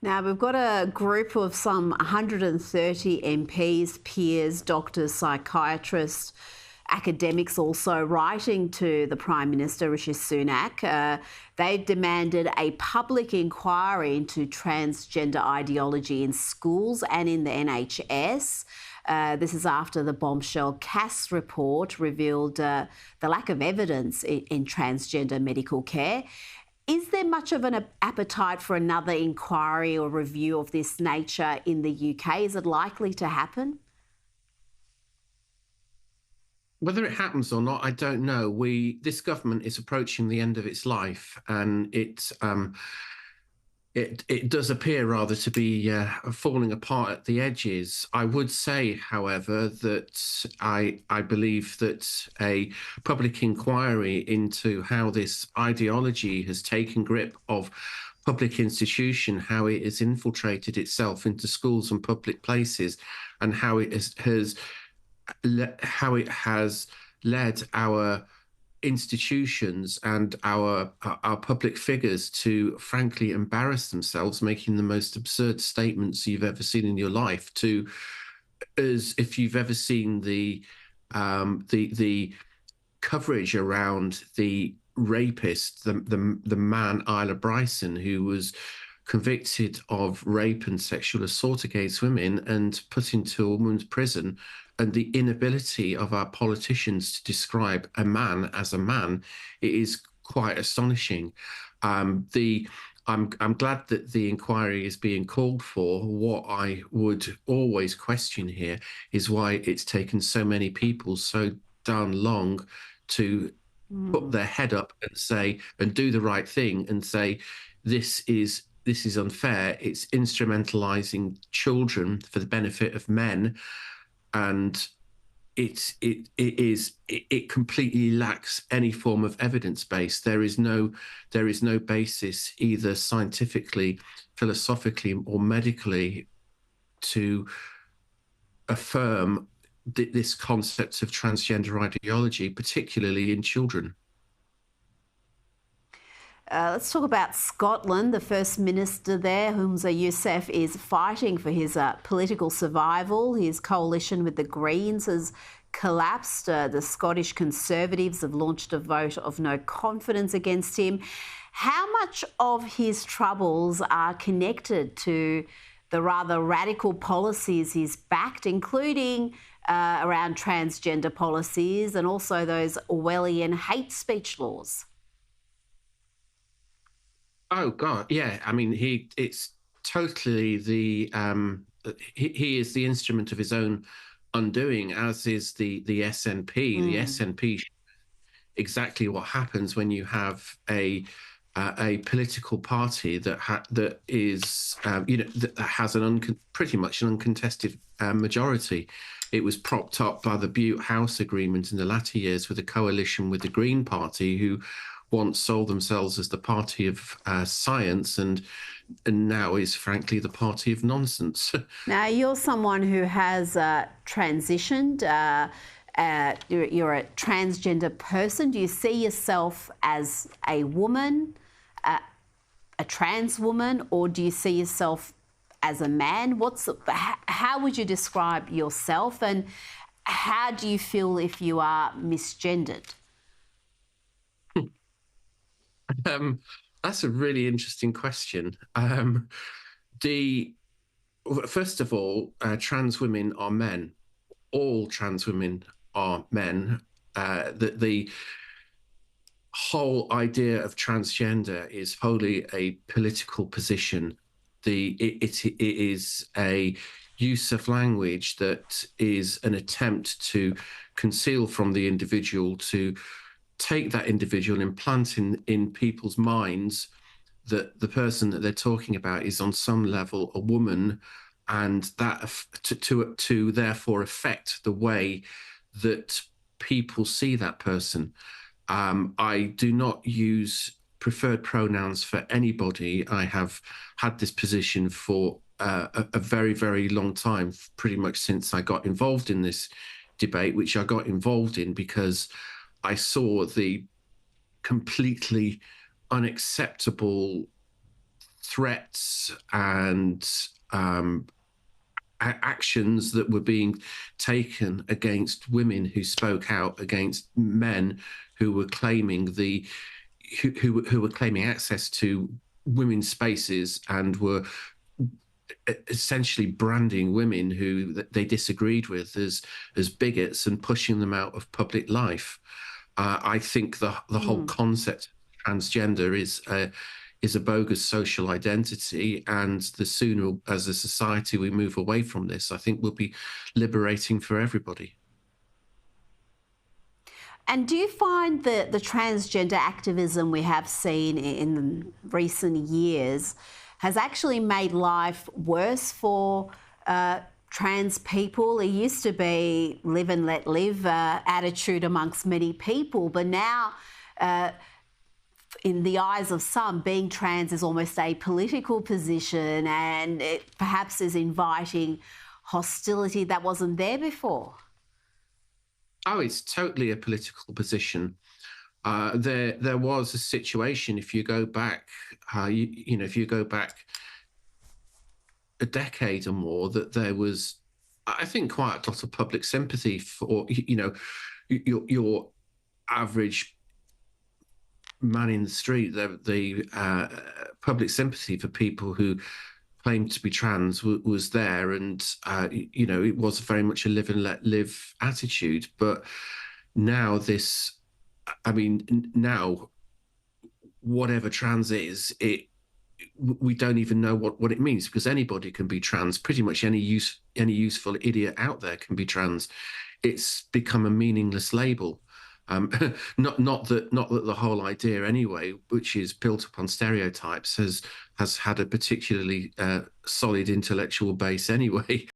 Now, we've got a group of some 130 MPs, peers, doctors, psychiatrists, academics also writing to the Prime Minister, Rishi Sunak. They've demanded a public inquiry into transgender ideology in schools and in the NHS. This is after the bombshell Cass report revealed the lack of evidence in transgender medical care. Is there much of an appetite for another inquiry or review of this nature in the UK? Is it likely to happen? Whether it happens or not, I don't know. This government is approaching the end of its life, and it does appear rather to be falling apart at the edges. I would say, however, that I believe that a public inquiry into how this ideology has taken grip of public institution, how it has infiltrated itself into schools and public places, and how it has led our institutions and our public figures to frankly embarrass themselves, making the most absurd statements you've ever seen in your life. To as if you've ever seen the coverage around the rapist, the man Isla Bryson, who was convicted of rape and sexual assault against women and put into a woman's prison, and the inability of our politicians to describe a man as a man, it is quite astonishing. I'm glad that the inquiry is being called for. What I would always question here is why it's taken so many people so darn long to put their head up and say and do the right thing and say this is unfair. It's instrumentalizing children for the benefit of men, and it completely lacks any form of evidence base. There is no basis either scientifically, philosophically, or medically to affirm this concept of transgender ideology, particularly in children. Let's talk about Scotland. The First Minister there, Humza Yousaf, is fighting for his political survival. His coalition with the Greens has collapsed. The Scottish Conservatives have launched a vote of no confidence against him. How much of his troubles are connected to the rather radical policies he's backed, including around transgender policies and also those Orwellian hate speech laws? Oh God, yeah. I mean, it's totally he is the instrument of his own undoing, as is the SNP. The SNP, exactly what happens when you have a political party that is that has pretty much an uncontested majority. It was propped up by the Butte House Agreement in the latter years with a coalition with the Green Party, who once sold themselves as the party of science and now is frankly the party of nonsense. Now, you're someone who has transitioned. You're a transgender person. Do you see yourself as a woman, a trans woman, or do you see yourself as a man? How would you describe yourself, and how do you feel if you are misgendered? That's a really interesting question. First of all, trans women are men. All trans women are men. The whole idea of transgender is wholly a political position. It is a use of language that is an attempt to conceal from the individual, to take that individual and implant in people's minds that the person that they're talking about is on some level a woman, and that to therefore affect the way that people see that person. I do not use preferred pronouns for anybody. I have had this position for a very, very long time, pretty much since I got involved in this debate, which I got involved in because I saw the completely unacceptable threats and actions that were being taken against women who spoke out against men who were claiming who were claiming access to women's spaces and were essentially branding women who they disagreed with as bigots and pushing them out of public life. I think the whole concept of transgender is a bogus social identity, and the sooner as a society we move away from this, I think will be liberating for everybody. And do you find that the transgender activism we have seen in recent years has actually made life worse for trans people? It used to be live and let live attitude amongst many people, but now in the eyes of some, being trans is almost a political position, and it perhaps is inviting hostility that wasn't there before. Oh, it's totally a political position. There was a situation, if you go back, if you go back a decade or more, that there was, I think, quite a lot of public sympathy for, your average man in the street. The public sympathy for people who claimed to be trans was there, and it was very much a live and let live attitude. But now now whatever trans is, we don't even know what it means, because anybody can be trans. Pretty much any useful idiot out there can be trans. It's become a meaningless label. Not that the whole idea anyway, which is built upon stereotypes, has had a particularly solid intellectual base anyway.